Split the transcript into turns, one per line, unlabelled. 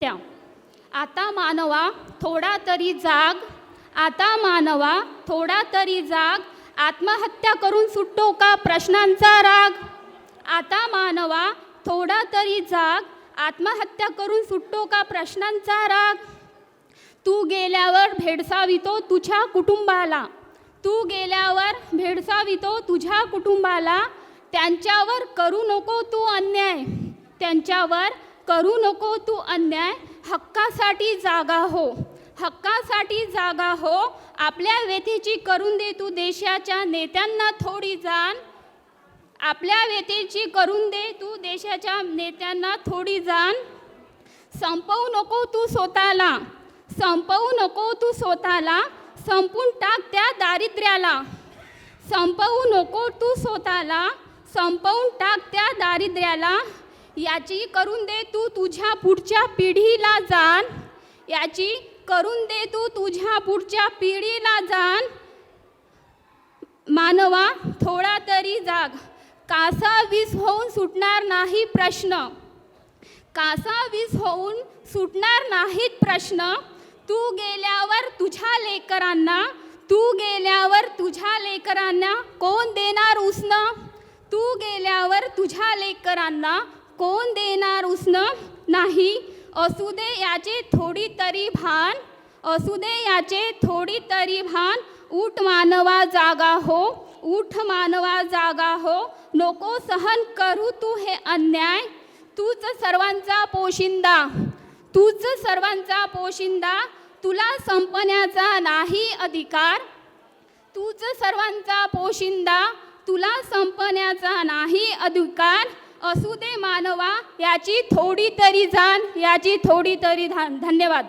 त्या आता मानवा थोडा तरी जाग, आता मानवा थोडा तरी जाग, आत्महत्या करून सुटतो का प्रश्नांचा राग। आता मानवा थोडा तरी जाग, आत्महत्या करून सुटतो का प्रश्नांचा राग। तू गेल्यावर भेडसावितो तुझ्या कुटुंबाला, तू गेल्यावर भेडसावितो तुझ्या कुटुंबाला, त्यांच्यावर करू नको तू अन्याय, त्यांच्यावर करू नको तू अन्याय। हक्कासाठी जागा हो, हक्कासाठी जागा हो, आपल्या व्यथेची करून दे तू देशाच्या नेत्यांना थोडी जाण, आपल्या व्यथेची करून दे तू देशाच्या नेत्यांना थोडी जाण। संपवू नको तू स्वतःला, संपवू नको तू स्वतःला, संपून टाक त्या दारिद्र्याला, संपवू नको तू स्वतःला, संपवून टाक त्या दारिद्र्याला। याची करून दे तू तुझ्या पुढच्या पिढीला जाण, याची करून दे तू तुझ्या पुढच्या पिढीला जाण। मानवा थोडा तरी जाग, कासा वीस होऊन सुटणार नाही प्रश्न, कासा वीस होऊन सुटणार नाहीत प्रश्न। तू गेल्यावर तुझ्या लेकरांना, तू गेल्यावर तुझ्या लेकरांना कोण देणार उसनं, तू गेल्यावर तुझ्या लेकरांना कोण देणार उसनं नाही। असू दे याचे थोडी तरी भान, असू दे याचे थोडी तरी भान। उठ मानवा जागा हो, उठ मानवा जागा हो, नको सहन करू तू हे अन्याय। तूच सर्वांचा पोशिंदा, तूच सर्वांचा पोशिंदा, तुला संपण्याचा नाही अधिकार, तूच सर्वांचा पोशिंदा, तुला संपण्याचा नाही अधिकार। असू दे मानवा याची थोडी तरी जाण, याची थोडी तरी धन्यवाद।